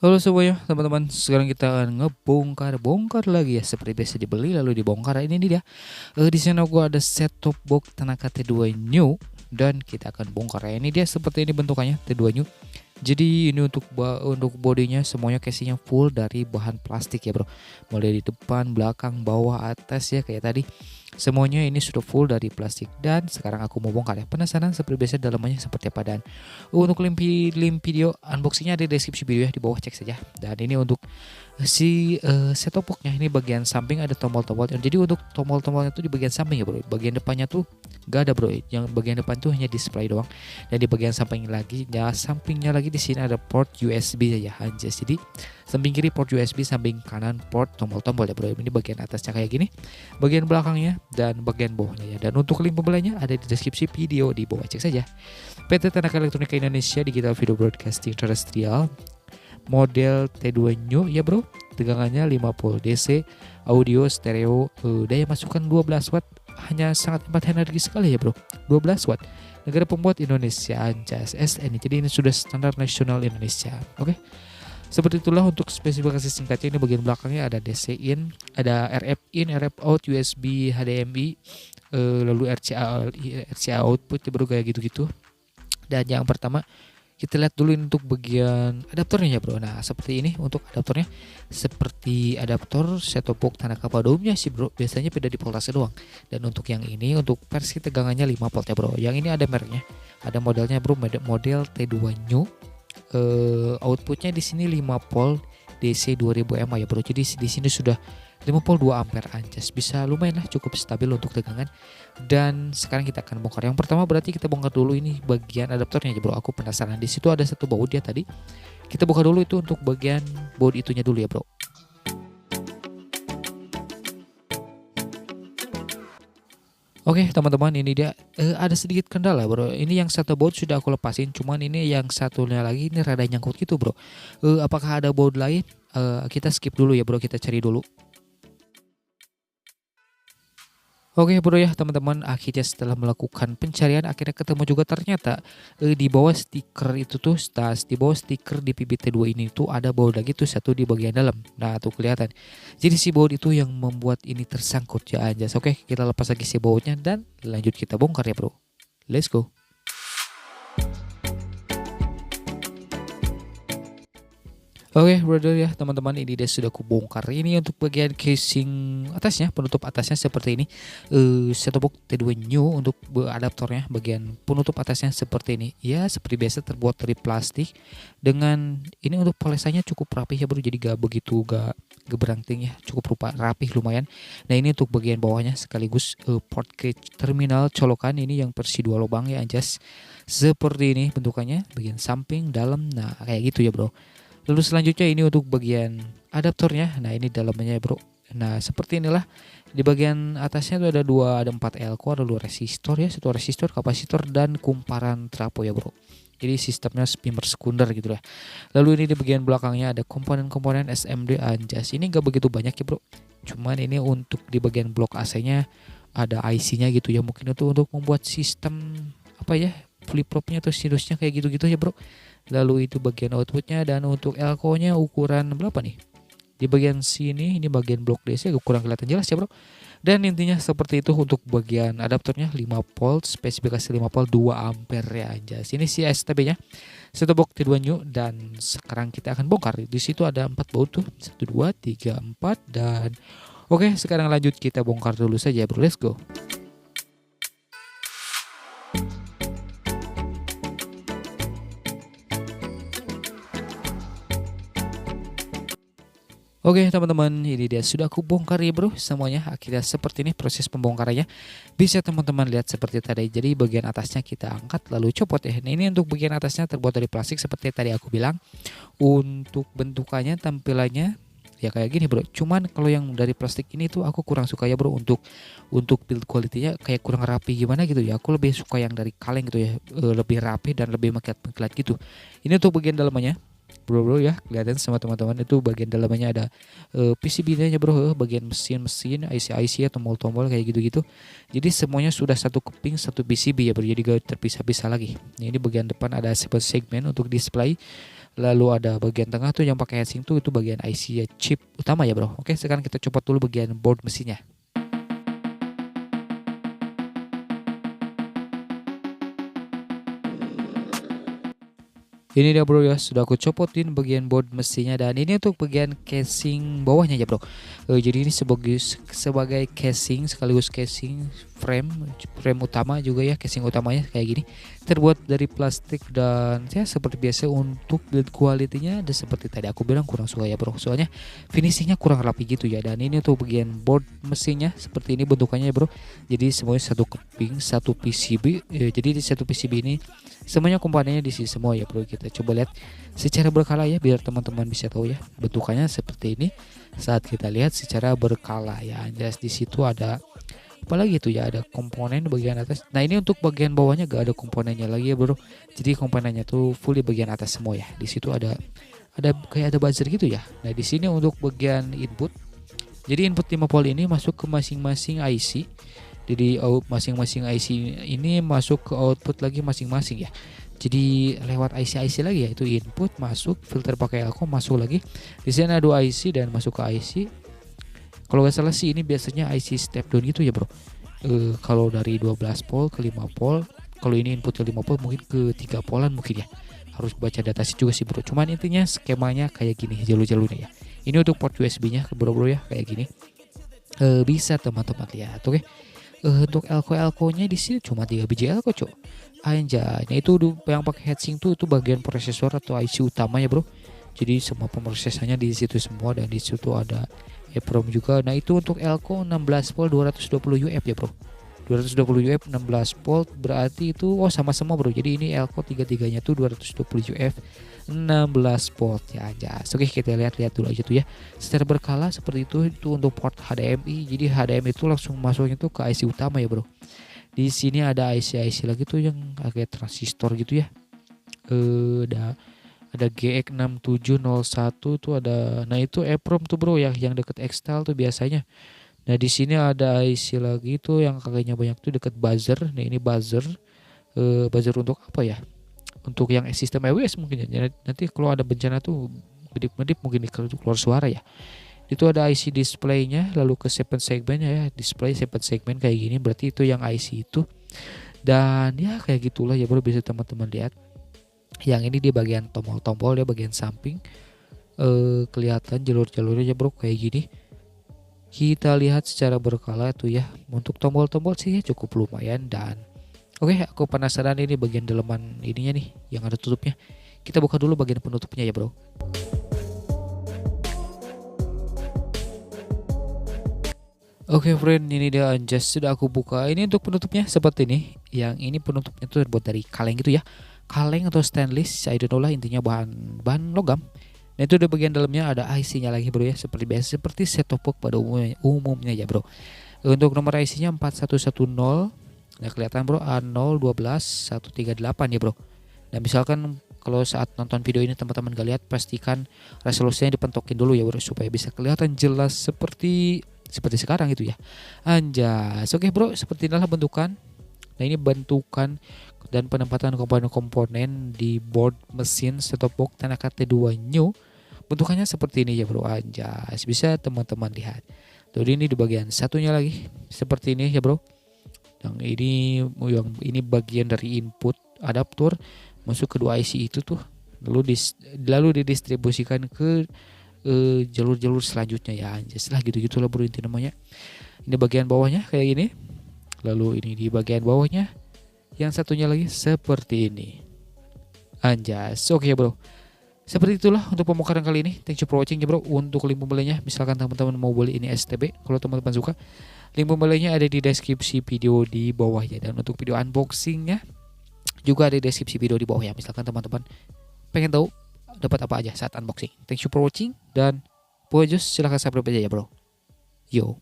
Halo semuanya, teman-teman. Sekarang kita akan ngebongkar-bongkar lagi ya. Seperti biasa dibeli lalu dibongkar. Ini dia. Di sana gua ada set top box Tanaka T2 New dan kita akan bongkar ya. Ini dia seperti ini bentukannya T2 New. Jadi ini untuk bodinya semuanya casingnya full dari bahan plastik ya bro. Mulai di depan, belakang, bawah, atas ya kayak tadi. Semuanya ini sudah full dari plastik dan sekarang aku mau bongkar ya. Penasaran seperti biasa dalamnya seperti apa dan untuk link video unboxingnya ada di deskripsi video ya, di bawah cek saja. Dan ini untuk si set top box-nya, ini bagian samping ada tombol-tombol. Jadi untuk tombol-tombolnya itu di bagian samping ya bro. Bagian depannya tuh gak ada bro. Yang bagian depan tuh hanya display doang. Dan di bagian samping lagi, ya sampingnya lagi di sini ada port USB ya anjas. Jadi samping kiri port USB, samping kanan port tombol-tombol ya bro. Ini bagian atasnya kayak gini, bagian belakangnya dan bagian bawahnya ya. Dan untuk link pembeliannya ada di deskripsi video, di bawah cek saja. PT Tanaka Elektronika Indonesia Digital Video Broadcasting Terrestrial model T2 New ya bro. Tegangannya 5 volt DC, audio stereo, daya masukan 12 watt, hanya sangat hemat energi sekali ya bro. 12 watt. Negara pembuat Indonesia anjas SN. Jadi ini sudah standar nasional Indonesia. Oke. Seperti itulah untuk spesifikasi singkatnya. Ini bagian belakangnya ada DC in, ada RF in, RF out, USB, HDMI, lalu RCA output ya bro, kayak gitu-gitu. Dan yang pertama kita lihat dulu untuk bagian adaptornya ya bro. Nah seperti ini untuk adaptornya, seperti adaptor set top box Tanaka pada umumnya sih bro, biasanya beda di voltase doang. Dan untuk yang ini untuk versi tegangannya 5 volt ya bro. Yang ini ada mereknya, ada modelnya bro, model T2 New. Outputnya di sini 5 volt DC 2000 mAh ya bro. Jadi di sini sudah 52 ampere anjas, bisa lumayan lah, cukup stabil untuk tegangan. Dan sekarang kita akan bongkar. Yang pertama berarti kita bongkar dulu ini bagian adaptornya ya bro. Aku penasaran, di situ ada satu baut dia tadi. Kita buka dulu itu untuk bagian baut itunya dulu ya bro. Oke teman-teman, ini dia ada sedikit kendala bro. Ini yang satu baut sudah aku lepasin, cuman ini yang satunya lagi ini rada nyangkut gitu bro. Apakah ada baut lain? Kita skip dulu ya bro, kita cari dulu. Oke bro ya teman-teman, akhirnya setelah melakukan pencarian akhirnya ketemu juga ternyata di bawah stiker itu tuh di bawah stiker di PBT2 ini tuh ada baut lagi tuh satu di bagian dalam. Nah tuh kelihatan. Jadi si baut itu yang membuat ini tersangkut ya anjas. Oke, kita lepas lagi si bautnya dan lanjut kita bongkar ya bro. Let's go. Oke brother ya teman-teman, ini dia sudah kubongkar. Ini untuk bagian casing atasnya, penutup atasnya seperti ini. Set top box T2 New untuk adaptornya, bagian penutup atasnya seperti ini. Ya seperti biasa terbuat dari plastik. Dengan ini untuk polesannya cukup rapih ya bro, jadi gak begitu gak gebrangting ya, cukup rapih lumayan. Nah ini untuk bagian bawahnya sekaligus port ke terminal colokan, ini yang versi 2 lubang ya anjas. Seperti ini bentukannya, bagian samping, dalam, nah kayak gitu ya bro. Lalu selanjutnya ini untuk bagian adaptornya. Nah ini dalamnya bro. Nah seperti inilah. Di bagian atasnya tuh ada 4 elko, ada 2 resistor ya, satu resistor, kapasitor, dan kumparan trapo ya bro. Jadi sistemnya spimmer sekunder gitu lah. Lalu ini di bagian belakangnya ada komponen-komponen SMD anjas. Ini gak begitu banyak ya bro. Cuman ini untuk di bagian blok AC-nya ada IC-nya gitu ya. Mungkin itu untuk membuat sistem apa ya, flip-flopnya atau sinusnya kayak gitu-gitu ya bro. Lalu itu bagian outputnya, dan untuk elko nya ukuran berapa nih? Di bagian sini ini bagian blok DC kurang kelihatan jelas ya bro. Dan intinya seperti itu untuk bagian adaptornya 5 volt, spesifikasi 5 volt 2 ampere ya anjas. Ini si STB nya, set top box T2 New. Dan sekarang kita akan bongkar. Di situ ada 4 baut tuh, 1 2 3 4 dan oke, sekarang lanjut kita bongkar dulu saja bro. Let's go. Oke teman-teman, ini dia sudah aku bongkar ya bro semuanya. Akhirnya seperti ini proses pembongkarannya. Bisa teman-teman lihat seperti tadi. Jadi bagian atasnya kita angkat lalu copot ya. Nah ini untuk bagian atasnya terbuat dari plastik seperti tadi aku bilang. Untuk bentukannya, tampilannya ya kayak gini bro. Cuman kalau yang dari plastik ini tuh aku kurang suka ya bro. Untuk build quality-nya kayak kurang rapi gimana gitu ya. Aku lebih suka yang dari kaleng gitu ya. Lebih rapi dan lebih mengkilat-mengkilat gitu. Ini untuk bagian dalamnya bro ya, kelihatan sama teman-teman itu bagian dalamnya ada PCB-nya bro, bagian mesin-mesin, IC-IC atau tombol-tombol kayak gitu-gitu. Jadi semuanya sudah satu keping, satu PCB ya bro, jadi gak terpisah-pisah lagi. Nah, ini bagian depan ada segmen untuk display. Lalu ada bagian tengah tuh yang pakai heatsink tuh, itu bagian IC ya, chip utama ya bro. Oke, sekarang kita copot dulu bagian board mesinnya. Ini dia bro ya, sudah aku copotin bagian board mesinnya, dan ini untuk bagian casing bawahnya ya bro. Jadi ini sebagai casing sekaligus casing frame utama juga ya, casing utamanya kayak gini. Terbuat dari plastik dan ya seperti biasa untuk build quality-nya ada seperti tadi aku bilang kurang suka ya bro. Soalnya finishingnya kurang rapi gitu ya. Dan ini untuk bagian board mesinnya seperti ini bentukannya ya bro. Jadi semuanya satu keping, satu PCB. Jadi di satu PCB ini semuanya komponennya diisi semua ya bro. Kita coba lihat secara berkala ya biar teman-teman bisa tahu ya bentukannya seperti ini saat kita lihat secara berkala ya. Jelas di situ ada apalagi itu ya, ada komponen bagian atas. Nah ini untuk bagian bawahnya gak ada komponennya lagi ya bro. Jadi komponennya tuh full di bagian atas semua ya. Di situ ada kayak ada buzzer gitu ya. Nah di sini untuk bagian input. Jadi input 5 volt ini masuk ke masing-masing IC. Jadi masing-masing IC ini masuk ke output lagi masing-masing ya. Jadi lewat IC lagi ya, itu input masuk, filter pakai Elco masuk lagi. Di sini ada 2 IC dan masuk ke IC. Kalau nggak salah sih ini biasanya IC step down gitu ya bro. Kalau dari 12 volt ke 5 volt, kalau ini input ke 5 volt mungkin ke 3 voltan mungkin ya. Harus baca datasheet juga sih bro. Cuman intinya skemanya kayak gini jalur-jalurnya ya. Ini untuk port USB-nya bro ya kayak gini. Bisa teman-teman lihat, oke. Untuk Elco-nya di sini cuma 3 biji Elco, cok. Anjay, nah itu yang pakai heatsink tuh itu bagian prosesor atau IC utama ya, bro. Jadi semua pemrosesannya di situ semua, dan di situ ada EEPROM juga. Nah, itu untuk Elco 16 volt 220 UF ya, bro. 220 UF 16 volt berarti itu sama semua, bro. Jadi ini Elco tiga-tiganya tuh 220 UF 16 volt ya aja. Oke, kita lihat dulu aja tuh ya. Secara berkala seperti itu untuk port HDMI. Jadi HDMI itu langsung masuknya tuh ke IC utama ya, bro. Di sini ada IC lagi tuh yang agak transistor gitu ya. Ada GX6701 tuh ada. Nah, itu EEPROM tuh, bro, yang deket Xtal tuh biasanya. Nah, di sini ada IC lagi tuh yang kakaknya banyak tuh deket buzzer. Nah, ini buzzer. Buzzer untuk apa ya? Untuk yang sistem EWS mungkin ya. Nanti kalau ada bencana tuh medip-medip mungkin keluar suara ya. Itu ada IC displaynya, lalu ke 7 segmennya ya, display 7 segmen kayak gini, berarti itu yang IC itu. Dan ya kayak gitulah ya, bro, bisa teman-teman lihat. Yang ini di bagian tombol-tombol ya, bagian samping kelihatan jalur-jalurnya ya, bro, kayak gini. Kita lihat secara berkala tuh ya. Untuk tombol-tombol sih ya cukup lumayan. Dan oke, aku penasaran ini bagian daleman ininya nih yang ada tutupnya. Kita buka dulu bagian penutupnya ya, bro. Oke friend, ini dia anjas sudah aku buka. Ini untuk penutupnya seperti ini. Yang ini penutupnya tuh terbuat dari kaleng gitu ya. Kaleng atau stainless, I don't know lah, intinya bahan logam. Nah, itu di bagian dalamnya ada IC-nya lagi, bro ya, seperti biasa, seperti set top box pada umumnya ya, bro. Untuk nomor IC-nya 4110. Nah, kelihatan, bro, A012138 ya, bro. Nah, misalkan kalau saat nonton video ini teman-teman gak lihat, pastikan resolusinya dipentokin dulu ya, bro, supaya bisa kelihatan jelas seperti sekarang gitu ya. Anjas. Oke, bro, seperti inilah bentukan. Nah, ini bentukan dan penempatan komponen-komponen di board mesin set-top box Tanaka T2 New. Bentukannya seperti ini ya, bro. Anjas. Bisa teman-teman lihat. Jadi ini di bagian satunya lagi seperti ini ya, bro. Yang ini bagian dari input adaptor masuk ke dua IC itu tuh. Lalu didistribusikan ke jalur-jalur selanjutnya ya, anjas lah, gitu-gitulah, bro, inti namanya. Ini bagian bawahnya kayak gini. Lalu ini di bagian bawahnya yang satunya lagi seperti ini. Anjas. Oke, bro. Seperti itulah untuk pembongkaran kali ini. Thank you for watching ya, bro. Untuk link pembelinya, misalkan teman-teman mau beli ini STB, kalau teman-teman suka, link pembelinya ada di deskripsi video di bawah ya. Dan untuk video unboxingnya juga ada di deskripsi video di bawah ya. Misalkan teman-teman pengen tahu dapat apa aja saat unboxing. Thank you for watching, dan silahkan subscribe aja ya, bro. Yo.